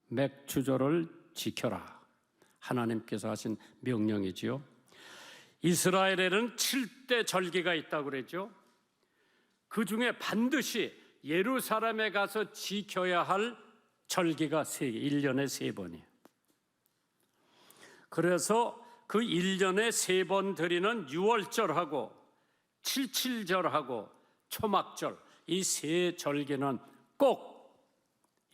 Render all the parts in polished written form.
맥추절을 지켜라. 하나님께서 하신 명령이지요. 이스라엘에는 7대 절기가 있다고 그랬죠. 그 중에 반드시 예루살렘에 가서 지켜야 할 절기가 3개, 1년에 3번이에요. 그래서 그 1년에 3번 드리는 유월절하고 칠칠절하고 초막절, 이 3절기는 꼭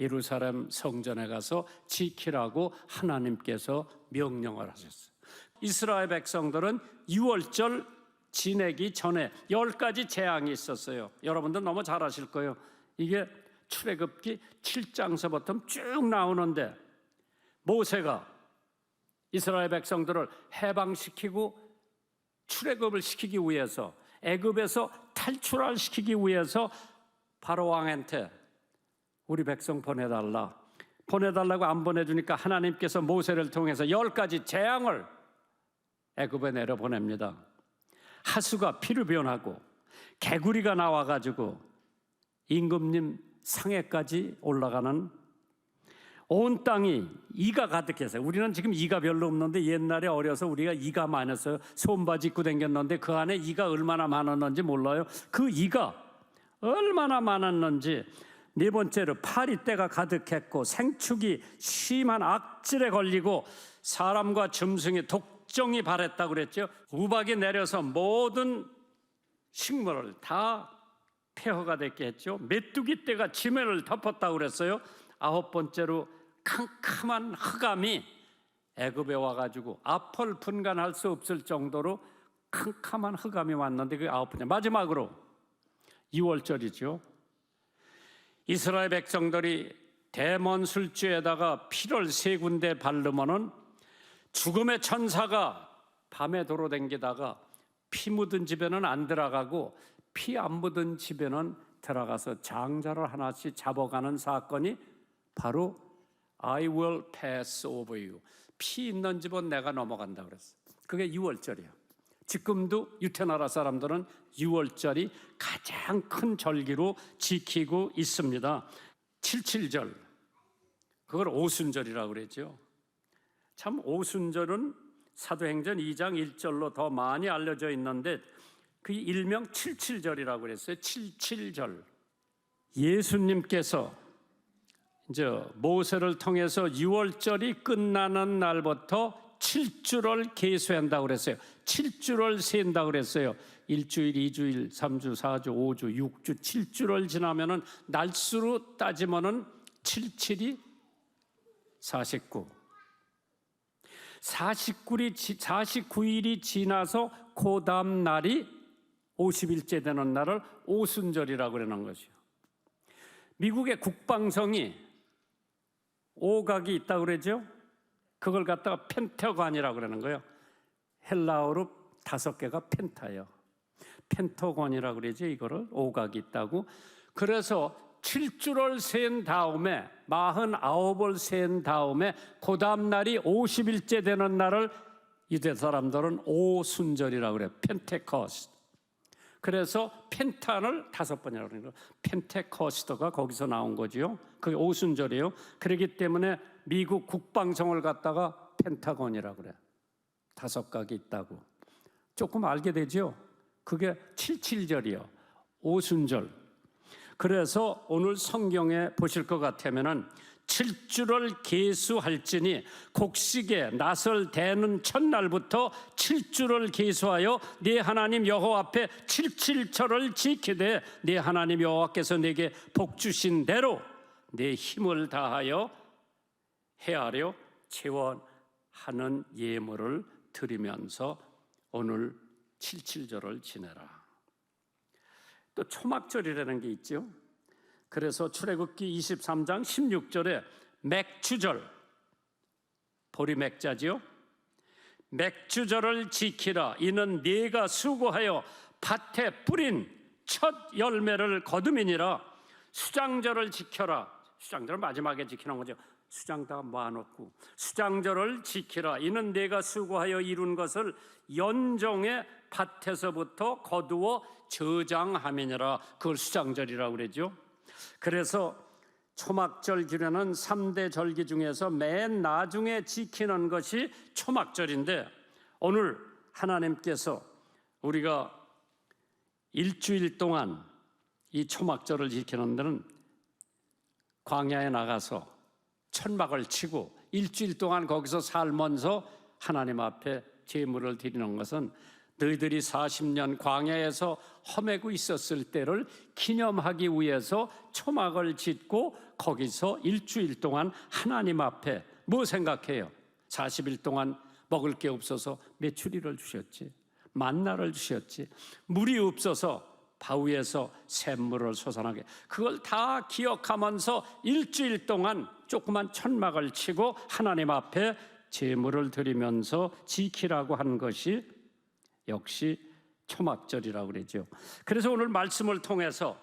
예루살렘 성전에 가서 지키라고 하나님께서 명령을 하셨어요. 이스라엘 백성들은 유월절 지내기 전에 10가지 재앙이 있었어요. 여러분들 너무 잘 아실 거예요. 이게 출애굽기 7장서부터 쭉 나오는데, 모세가 이스라엘 백성들을 해방시키고 출애굽을 시키기 위해서, 애굽에서 탈출을 시키기 위해서 바로 왕한테 우리 백성 보내달라고 안 보내주니까 하나님께서 모세를 통해서 10가지 재앙을 애굽에 내려보냅니다. 하수가 피로 변하고 개구리가 나와가지고 임금님 상해까지 올라가는, 온 땅이 이가 가득해서, 우리는 지금 이가 별로 없는데 옛날에 어려서 우리가 이가 많았어요. 손바지 입고 다녔는데 그 안에 이가 얼마나 많았는지 몰라요. 그 이가 얼마나 많았는지. 네 번째로 파리떼가 가득했고 생축이 심한 악질에 걸리고 사람과 짐승의 독종이 발했다고 그랬죠. 우박이 내려서 모든 식물을 다 폐허가 됐게 했죠. 메뚜기 떼가 지면을 덮었다고 그랬어요. 9번째로 캄캄한 흑암이 애굽에 와가지고 앞을 분간할 수 없을 정도로 캄캄한 흑암이 왔는데, 그 9번째 마지막으로 유월절이죠. 이스라엘 백성들이 대먼 술주에다가 피를 3군데 바르면은 죽음의 천사가 밤에 돌아다니다가 피 묻은 집에는 안 들어가고 피 안 묻은 집에는 들어가서 장자를 하나씩 잡아가는 사건이 바로 I will pass over you. 피 있는 집은 내가 넘어간다 그랬어요. 그게 유월절이에요. 지금도 유태나라 사람들은 유월절이 가장 큰 절기로 지키고 있습니다. 칠칠절, 그걸 오순절이라고 그랬죠. 참 오순절은 사도행전 2장 1절로 더 많이 알려져 있는데, 그 일명 칠칠절이라고 그랬어요. 칠칠절. 예수님께서 이제 모세를 통해서 유월절이 끝나는 날부터 7주를 계수한다고 그랬어요. 7주를 센다고 그랬어요. 1주일, 2주일, 3주, 4주, 5주, 6주, 7주를 지나면은 날수로 따지면은 77이 49. 49일이 지나서 그 다음 날이 50일째 되는 날을 오순절이라고 그러는 것이요. 미국의 국방성이 오각이 있다고 그러죠. 그걸 갖다가 펜타곤이라고 그러는 거예요. 헬라어로 5개가 펜타예요. 펜타곤이라고 그러죠. 이거를 오각이 있다고. 그래서 7주를 센 다음에 49을 센 다음에 그 다음 날이 50일째 되는 날을 유대 사람들은 오순절이라고 그래요. 펜테코스트. 그래서 펜탄을 5번이라고 그래요. 펜테코스트가 거기서 나온 거지요. 그게 오순절이에요. 그렇기 때문에 미국 국방성을 갖다가 펜타곤이라고 그래요. 5각이 있다고. 조금 알게 되죠. 그게 칠칠절이요. 오순절. 그래서 오늘 성경에 보실 것 같으면은 7주를 계수할지니 곡식에 낫을 대는 첫날부터 7주를 계수하여 네 하나님 여호와 앞에 칠칠절을 지키되 네 하나님 여호와께서 내게 복 주신 대로 내 힘을 다하여 헤아려 채원하는 예물을 드리면서 오늘 칠칠절을 지내라. 또 초막절이라는 게 있죠. 그래서 출애굽기 23장 16절에 맥추절, 보리맥자지요. 맥추절을 지키라. 이는 네가 수고하여 밭에 뿌린 첫 열매를 거두미니라. 수장절을 지켜라. 수장절을 마지막에 지키는 거죠. 수장 다 모아놓고 수장절을 지키라. 이는 내가 수고하여 이룬 것을 연종의 밭에서부터 거두어 저장함이니라. 그걸 수장절이라고 그러죠. 그래서 초막절 기례는 3대 절기 중에서 맨 나중에 지키는 것이 초막절인데, 오늘 하나님께서 우리가 일주일 동안 이 초막절을 지키는 데는 광야에 나가서 천막을 치고 일주일 동안 거기서 살면서 하나님 앞에 제물을 드리는 것은 너희들이 40년 광야에서 헤매고 있었을 때를 기념하기 위해서 초막을 짓고 거기서 일주일 동안 하나님 앞에 뭐 생각해요? 40일 동안 먹을 게 없어서 메추리를 주셨지, 만나를 주셨지, 물이 없어서 바위에서 샘물을 솟아나게, 그걸 다 기억하면서 일주일 동안 조그만 천막을 치고 하나님 앞에 제물을 드리면서 지키라고 한 것이 역시 초막절이라고 그러죠. 그래서 오늘 말씀을 통해서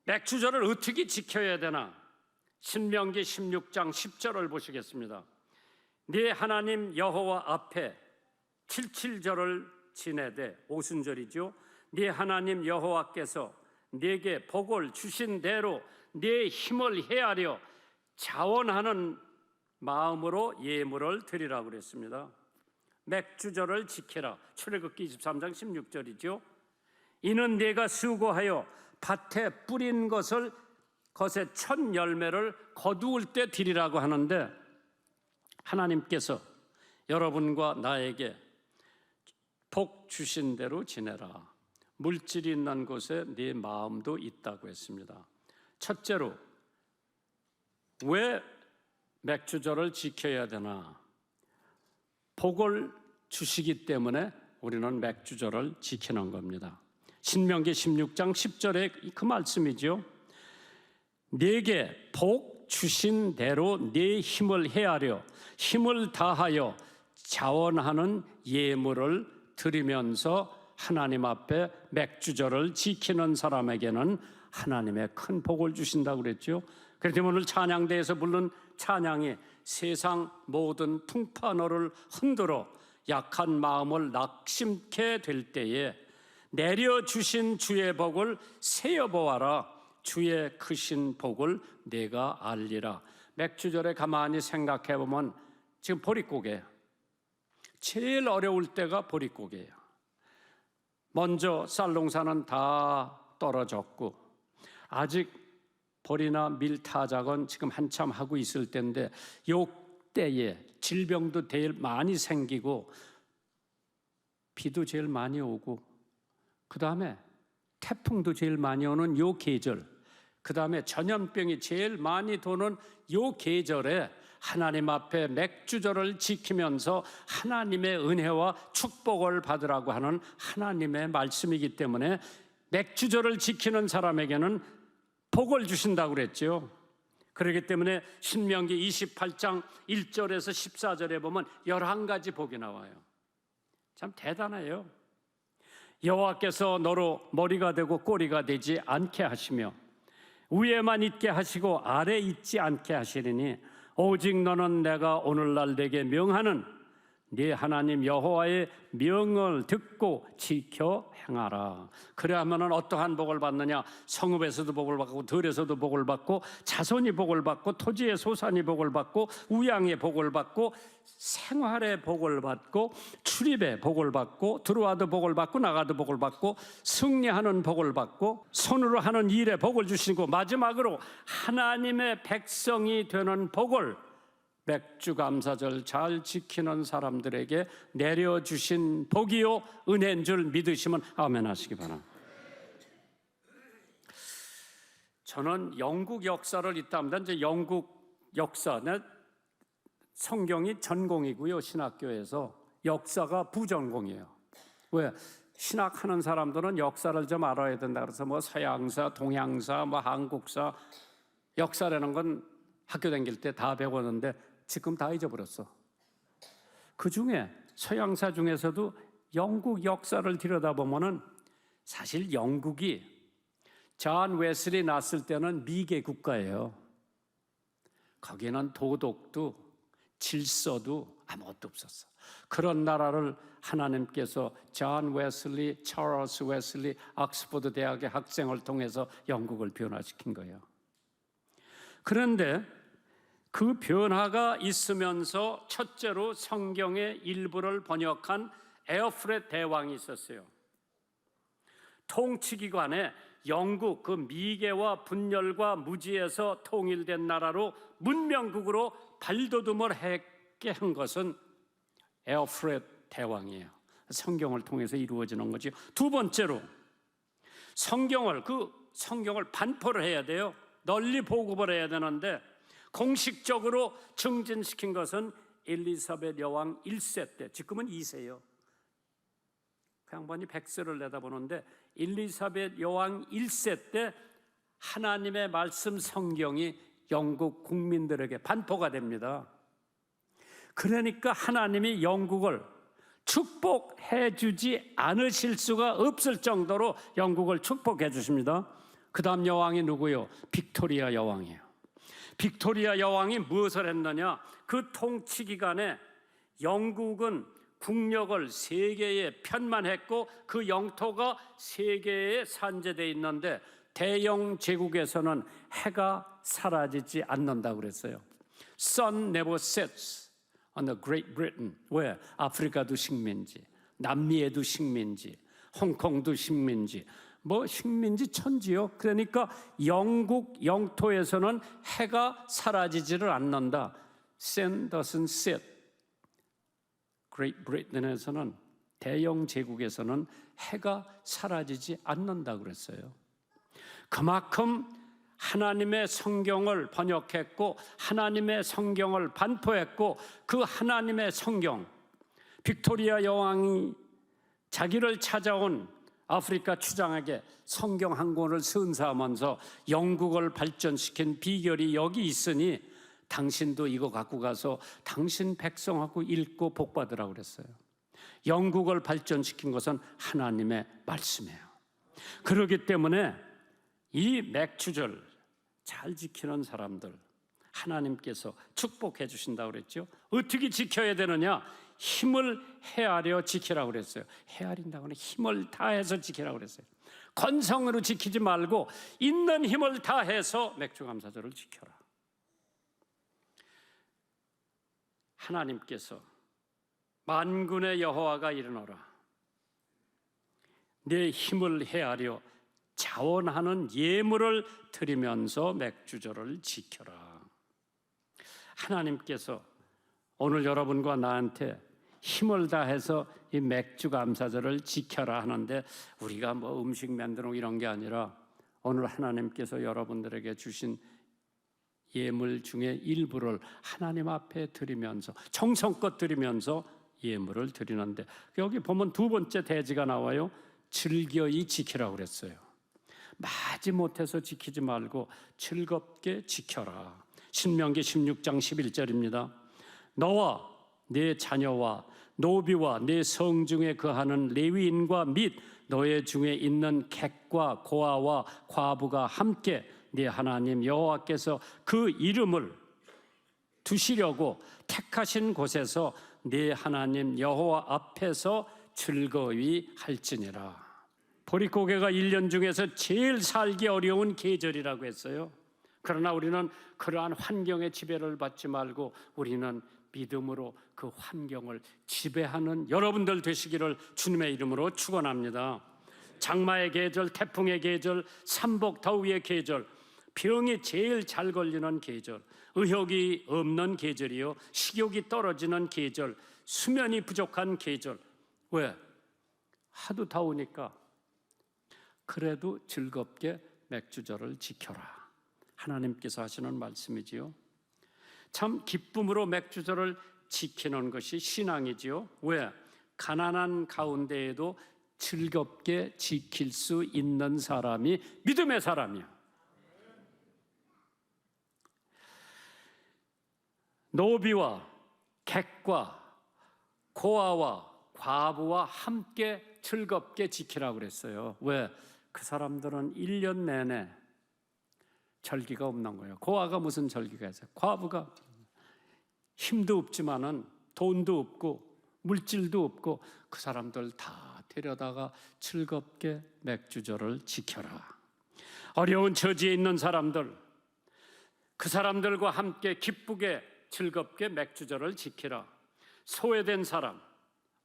맥주절을 어떻게 지켜야 되나, 신명기 16장 10절을 보시겠습니다. 네 하나님 여호와 앞에 칠칠절을 지내되, 오순절이죠. 네 하나님 여호와께서 네게 복을 주신 대로 네 힘을 헤아려 자원하는 마음으로 예물을 드리라고 그랬습니다. 맥주절을 지켜라, 출애굽기 23장 16절이죠. 이는 네가 수고하여 밭에 뿌린 것의 첫 열매를 거두을 때 드리라고 하는데, 하나님께서 여러분과 나에게 복 주신 대로 지내라, 물질이 있는 곳에 네 마음도 있다고 했습니다. 첫째로, 왜 맥주절을 지켜야 되나? 복을 주시기 때문에 우리는 맥주절을 지키는 겁니다. 신명기 16장 10절에 그 말씀이죠. 네게 복 주신 대로 네 힘을 헤아려 힘을 다하여 자원하는 예물을 드리면서 하나님 앞에 맥주절을 지키는 사람에게는 하나님의 큰 복을 주신다고 그랬죠. 그래서 오늘 찬양대에서 부른 찬양이 세상 모든 풍파너를 흔들어 약한 마음을 낙심케 될 때에 내려주신 주의 복을 세어보아라, 주의 크신 복을 내가 알리라. 맥주절에 가만히 생각해보면 지금 보릿고개, 제일 어려울 때가 보릿고개예요. 먼저 쌀농사는 다 떨어졌고 아직 보리나 밀 타작은 지금 한참 하고 있을 때인데, 요 때에 질병도 제일 많이 생기고 비도 제일 많이 오고 그 다음에 태풍도 제일 많이 오는 요 계절, 그 다음에 전염병이 제일 많이 도는 요 계절에 하나님 앞에 맥주절을 지키면서 하나님의 은혜와 축복을 받으라고 하는 하나님의 말씀이기 때문에 맥주절을 지키는 사람에게는 복을 주신다고 그랬죠. 그렇기 때문에 신명기 28장 1절에서 14절에 보면 11가지 복이 나와요. 참 대단해요. 여호와께서 너로 머리가 되고 꼬리가 되지 않게 하시며 위에만 있게 하시고 아래 있지 않게 하시리니 오직 너는 내가 오늘날 내게 명하는 네 하나님 여호와의 명을 듣고 지켜 행하라. 그래야만은 어떠한 복을 받느냐? 성읍에서도 복을 받고 들에서도 복을 받고 자손이 복을 받고 토지의 소산이 복을 받고 우양의 복을 받고 생활의 복을 받고 출입의 복을 받고 들어와도 복을 받고 나가도 복을 받고 승리하는 복을 받고 손으로 하는 일에 복을 주시고 마지막으로 하나님의 백성이 되는 복을 맥주감사절 잘 지키는 사람들에게 내려주신 복이요 은혜인 줄 믿으시면 아멘 하시기 바랍니다. 저는 영국 역사를 있답니다. 이제 영국 역사는 성경이 전공이고요, 신학교에서 역사가 부전공이에요. 왜? 신학하는 사람들은 역사를 좀 알아야 된다 그래서 뭐 서양사, 동양사, 뭐 한국사, 역사라는 건 학교 다닐 때 다 배웠는데 지금 다 잊어버렸어. 그 중에 서양사 중에서도 영국 역사를 들여다보면은 사실 영국이 존 웨슬리 났을 때는 미개 국가예요. 거기는 도덕도 질서도 아무것도 없었어. 그런 나라를 하나님께서 존 웨슬리, 찰스 웨슬리, 옥스퍼드 대학의 학생을 통해서 영국을 변화시킨 거예요. 그런데 그 변화가 있으면서 첫째로 성경의 일부를 번역한 에어프렛 대왕이 있었어요. 통치기관에 영국 그 미개와 분열과 무지에서 통일된 나라로 문명국으로 발돋움을 했게 한 것은 에어프렛 대왕이에요. 성경을 통해서 이루어지는 거죠. 두 번째로 성경을 반포를 해야 돼요. 널리 보급을 해야 되는데 공식적으로 증진시킨 것은 엘리사벳 여왕 1세 때, 지금은 2세요. 그 양반이 100세를 내다보는데 엘리사벳 여왕 1세 때 하나님의 말씀 성경이 영국 국민들에게 반포가 됩니다. 그러니까 하나님이 영국을 축복해 주지 않으실 수가 없을 정도로 영국을 축복해 주십니다. 그 다음 여왕이 누구요? 빅토리아 여왕이에요. 빅토리아 여왕이 무엇을 했느냐? 그 통치 기간에 영국은 국력을 세계에 편만했고 그 영토가 세계에 산재되어 있는데 대영 제국에서는 해가 사라지지 않는다고 그랬어요. Sun never sets on the Great Britain. 왜? 아프리카도 식민지, 남미에도 식민지, 홍콩도 식민지, 식민지 천지요. 그러니까 영국 영토에서는 해가 사라지지를 않는다. Sun doesn't set. Great Britain에서는 대영 제국에서는 해가 사라지지 않는다 그랬어요. 그만큼 하나님의 성경을 번역했고 하나님의 성경을 반포했고 그 하나님의 성경, 빅토리아 여왕이 자기를 찾아온 아프리카 추장에게 성경 한 권을 선사하면서 영국을 발전시킨 비결이 여기 있으니 당신도 이거 갖고 가서 당신 백성하고 읽고 복받으라고 그랬어요. 영국을 발전시킨 것은 하나님의 말씀이에요. 그렇기 때문에 이 맥주절 잘 지키는 사람들 하나님께서 축복해 주신다고 그랬죠. 어떻게 지켜야 되느냐? 힘을 헤아려 지키라고 그랬어요. 헤아린다고 하면 힘을 다해서 지키라고 그랬어요. 건성으로 지키지 말고 있는 힘을 다해서 맥주감사절을 지켜라. 하나님께서 만군의 여호와가 이르노라 내 힘을 헤아려 자원하는 예물을 드리면서 맥주절을 지켜라. 하나님께서 오늘 여러분과 나한테 힘을 다해서 이 맥주감사절을 지켜라 하는데 우리가 음식 만들고 이런 게 아니라 오늘 하나님께서 여러분들에게 주신 예물 중에 일부를 하나님 앞에 드리면서 정성껏 드리면서 예물을 드리는데 여기 보면 두 번째 대지가 나와요. 즐겨이 지키라고 그랬어요. 마지못해서 지키지 말고 즐겁게 지켜라. 신명기 16장 11절입니다. 너와 네 자녀와 노비와 네 성중에 거하는 레위인과 및 너의 중에 있는 객과 고아와 과부가 함께 네 하나님 여호와께서 그 이름을 두시려고 택하신 곳에서 네 하나님 여호와 앞에서 즐거이 할지니라. 보릿고개가 1년 중에서 제일 살기 어려운 계절이라고 했어요. 그러나 우리는 그러한 환경의 지배를 받지 말고 우리는 믿음으로 그 환경을 지배하는 여러분들 되시기를 주님의 이름으로 축원합니다. 장마의 계절, 태풍의 계절, 삼복 더위의 계절, 병이 제일 잘 걸리는 계절, 의욕이 없는 계절이요, 식욕이 떨어지는 계절, 수면이 부족한 계절. 왜? 하도 더우니까. 그래도 즐겁게 맥주절을 지켜라. 하나님께서 하시는 말씀이지요. 참 기쁨으로 맥주절을 지키는 것이 신앙이지요. 왜? 가난한 가운데에도 즐겁게 지킬 수 있는 사람이 믿음의 사람이야. 노비와 객과 고아와 과부와 함께 즐겁게 지키라고 그랬어요. 왜? 그 사람들은 1년 내내 절기가 없는 거예요. 고아가 무슨 절기가 있어요? 과부가 힘도 없지만은 돈도 없고 물질도 없고 그 사람들 다 데려다가 즐겁게 맥주절을 지켜라. 어려운 처지에 있는 사람들, 그 사람들과 함께 기쁘게 즐겁게 맥주절을 지키라. 소외된 사람,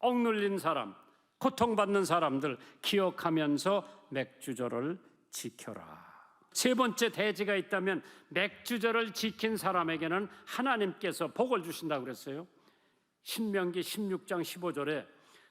억눌린 사람, 고통받는 사람들 기억하면서 맥주절을 지켜라. 세 번째 대지가 있다면 맥주절을 지킨 사람에게는 하나님께서 복을 주신다고 그랬어요. 신명기 16장 15절에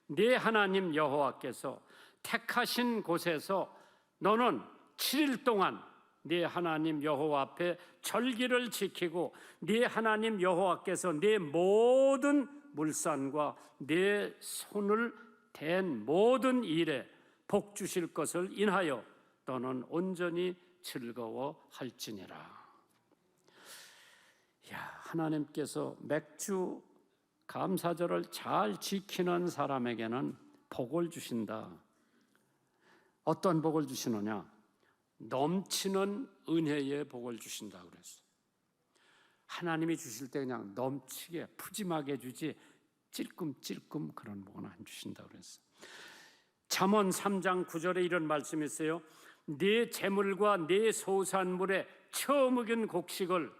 네 하나님 여호와께서 택하신 곳에서 너는 7일 동안 네 하나님 여호와 앞에 절기를 지키고 네 하나님 여호와께서 네 모든 물산과 네 손을 댄 모든 일에 복 주실 것을 인하여 너는 온전히 즐거워할지니라. 하나님께서 맥주 감사절을 잘 지키는 사람에게는 복을 주신다. 어떤 복을 주시느냐? 넘치는 은혜의 복을 주신다고 그랬어요. 하나님이 주실 때 그냥 넘치게 푸짐하게 주지 찔끔찔끔 그런 복은 안 주신다고 그랬어요. 잠언 3장 9절에 이런 말씀이 있어요. 네 재물과 네 소산물에 처음 익은 곡식을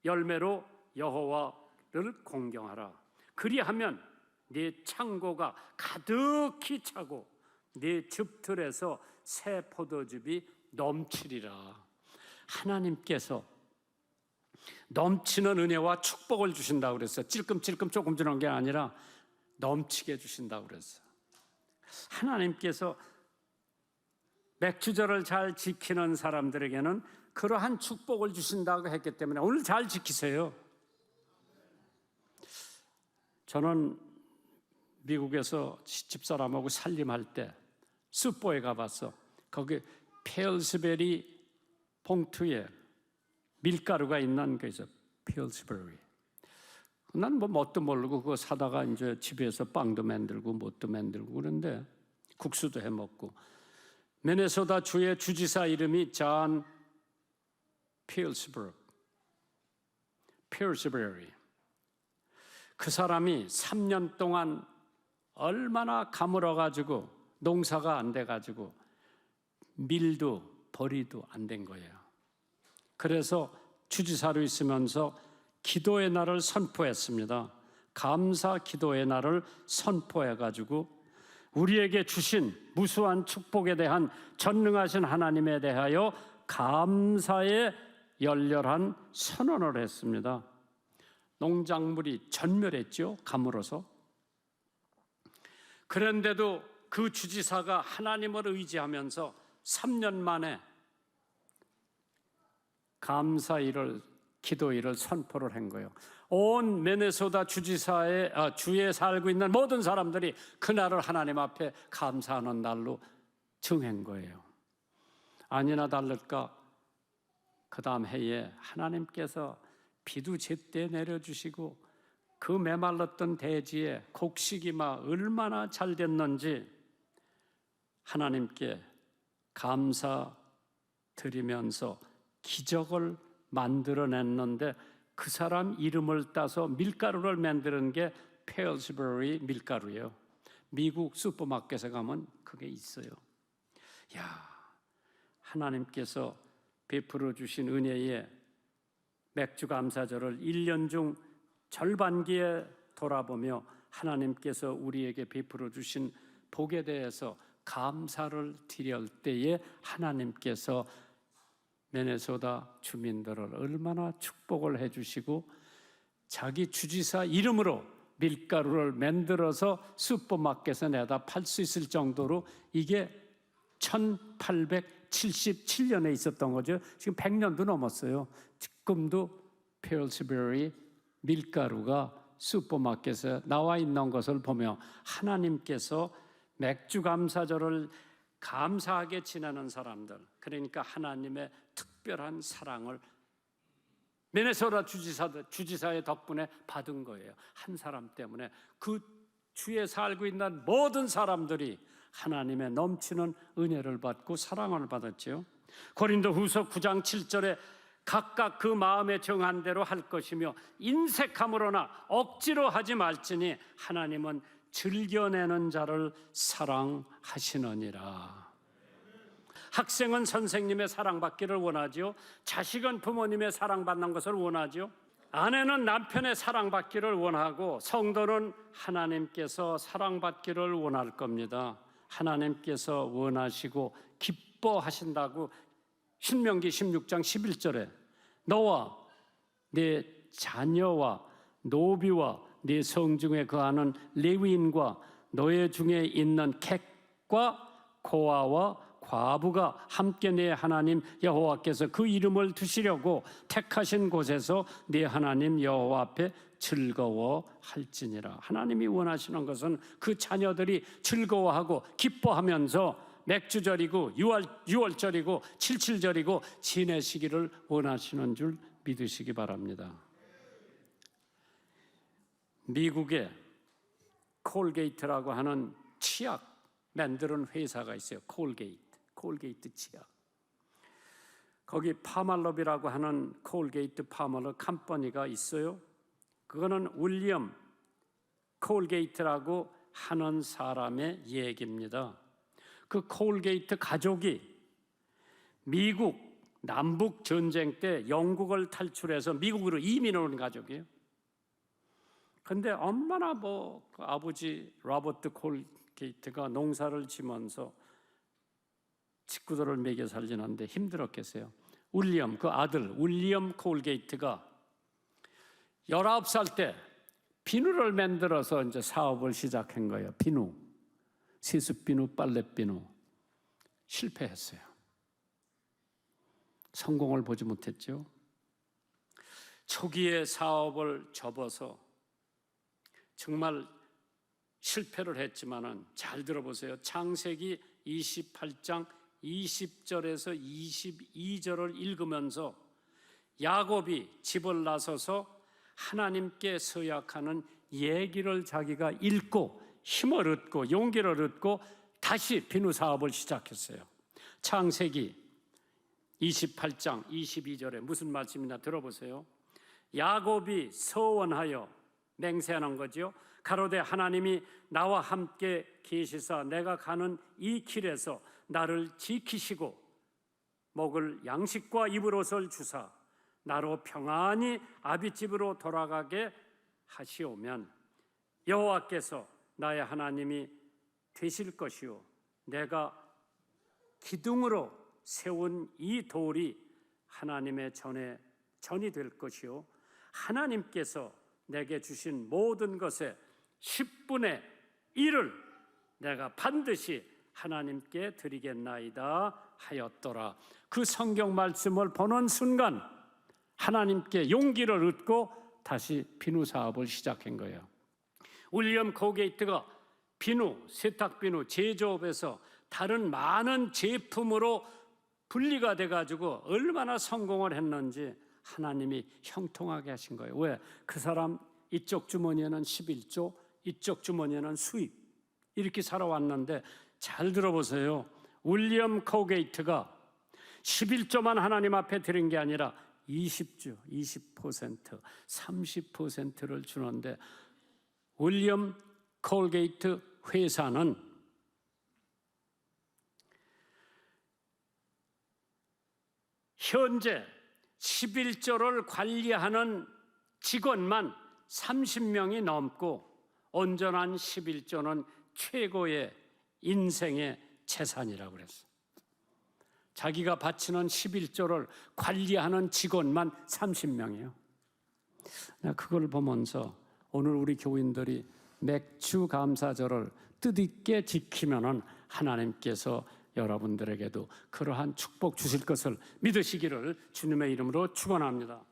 열매로 여호와를 공경하라. 그리하면 네 창고가 가득히 차고 네 즙틀에서 새 포도즙이 넘치리라. 하나님께서 넘치는 은혜와 축복을 주신다고 그랬어요. 찔끔찔끔 조금 주는 게 아니라 넘치게 주신다고 그랬어요. 하나님께서 맥주절을 잘 지키는 사람들에게는 그러한 축복을 주신다고 했기 때문에 오늘 잘 지키세요. 저는 미국에서 집사람하고 살림할 때 슈퍼에 가봤어. 거기 페일스베리 봉투에 밀가루가 있는 게 있어. 페일스베리. 난 뭐 뭣도 모르고 그거 사다가 이제 집에서 빵도 만들고 뭣도 만들고 그런데 국수도 해 먹고. 미네소타 주의 주지사 이름이 존 필스버그. 그 사람이 3년 동안 얼마나 가물어가지고 농사가 안 돼가지고 밀도 벌이도 안 된 거예요. 그래서 주지사로 있으면서 기도의 날을 선포했습니다. 감사 기도의 날을 선포해가지고 우리에게 주신 무수한 축복에 대한 전능하신 하나님에 대하여 감사의 열렬한 선언을 했습니다. 농작물이 전멸했죠. 가물어서. 그런데도 그 주지사가 하나님을 의지하면서 3년 만에 감사일을 기도일을 선포를 한 거예요. 온 미네소타 주에 살고 있는 모든 사람들이 그날을 하나님 앞에 감사하는 날로 정한 거예요. 아니나 다를까 그 다음 해에 하나님께서 비도 제때 내려주시고 그 메말랐던 대지에 곡식이 막 얼마나 잘 됐는지 하나님께 감사드리면서 기적을 만들어냈는데 그 사람 이름을 따서 밀가루를 만드는 게 페일스버리 밀가루예요. 미국 슈퍼마켓에 가면 그게 있어요. 하나님께서 베풀어 주신 은혜에 맥주 감사절을 1년 중 절반기에 돌아보며 하나님께서 우리에게 베풀어 주신 복에 대해서 감사를 드릴 때에 하나님께서 미네소타 주민들을 얼마나 축복을 해주시고 자기 주지사 이름으로 밀가루를 만들어서 슈퍼마켓에 내다 팔 수 있을 정도로 이게 1877년에 있었던 거죠. 지금 100년도 넘었어요. 지금도 페일스베리 밀가루가 슈퍼마켓에 나와 있는 것을 보며 하나님께서 맥주 감사절을 감사하게 지내는 사람들, 그러니까 하나님의 특별한 사랑을 미네소타 주지사의 덕분에 받은 거예요. 한 사람 때문에 그 주에 살고 있는 모든 사람들이 하나님의 넘치는 은혜를 받고 사랑을 받았죠. 고린도후서 9장 7절에 각각 그 마음에 정한 대로 할 것이며 인색함으로나 억지로 하지 말지니 하나님은 즐겨내는 자를 사랑하시느니라. 학생은 선생님의 사랑받기를 원하죠. 자식은 부모님의 사랑받는 것을 원하죠. 아내는 남편의 사랑받기를 원하고 성도는 하나님께서 사랑받기를 원할 겁니다. 하나님께서 원하시고 기뻐하신다고 신명기 16장 11절에 너와 네 자녀와 노비와 네 성중에 거하는 레위인과 너의 중에 있는 객과 고아와 과부가 함께 네 하나님 여호와께서 그 이름을 두시려고 택하신 곳에서 네 하나님 여호와 앞에 즐거워할지니라. 하나님이 원하시는 것은 그 자녀들이 즐거워하고 기뻐하면서 맥주절이고 유월절이고 칠칠절이고 지내시기를 원하시는 줄 믿으시기 바랍니다. 미국에 콜게이트라고 하는 치약 만드는 회사가 있어요. 콜게이트 치약. 거기 파멀럽이라고 하는 콜게이트 파멀럽 컴퍼니가 있어요. 그거는 윌리엄 콜게이트라고 하는 사람의 얘기입니다. 그 콜게이트 가족이 미국 남북 전쟁 때 영국을 탈출해서 미국으로 이민을 온 가족이에요. 근데 얼마나 그 아버지 로버트 콜게이트가 농사를 지면서 식구들을 먹여 살리는데 힘들었겠어요. 윌리엄, 그 아들 윌리엄 콜게이트가 19살 때 비누를 만들어서 이제 사업을 시작한 거예요. 비누, 세숫비누, 빨랫비누. 실패했어요. 성공을 보지 못했죠. 초기에 사업을 접어서 정말 실패를 했지만은 잘 들어보세요. 창세기 28장 20절에서 22절을 읽으면서 야곱이 집을 나서서 하나님께 서약하는 얘기를 자기가 읽고 힘을 얻고 용기를 얻고 다시 비누 사업을 시작했어요. 창세기 28장 22절에 무슨 말씀이나 들어보세요. 야곱이 서원하여 맹세하는 거죠. 가로되 하나님이 나와 함께 계시사 내가 가는 이 길에서 나를 지키시고 먹을 양식과 입을 옷을 주사 나로 평안히 아비집으로 돌아가게 하시오면 여호와께서 나의 하나님이 되실 것이요 내가 기둥으로 세운 이 돌이 하나님의 전이 될 것이요 하나님께서 내게 주신 모든 것의 10분의 1을 내가 반드시 하나님께 드리겠나이다 하였더라. 그 성경 말씀을 보는 순간 하나님께 용기를 얻고 다시 비누 사업을 시작한 거예요. 윌리엄 콜게이트가 비누, 세탁비누 제조업에서 다른 많은 제품으로 분리가 돼가지고 얼마나 성공을 했는지 하나님이 형통하게 하신 거예요. 왜? 그 사람 이쪽 주머니에는 11조, 이쪽 주머니에는 수입 이렇게 살아왔는데 잘 들어보세요. 윌리엄 콜게이트가 11조만 하나님 앞에 드린 게 아니라 20조, 20%, 30%를 주는데 윌리엄 콜게이트 회사는 현재 11조를 관리하는 직원만 30명이 넘고 온전한 11조는 최고의 인생의 재산이라고 그랬어요. 자기가 바치는 11조를 관리하는 직원만 30명이에요. 그걸 보면서 오늘 우리 교인들이 맥주 감사절을 뜻있게 지키면은 하나님께서 여러분들에게도 그러한 축복 주실 것을 믿으시기를 주님의 이름으로 축원합니다.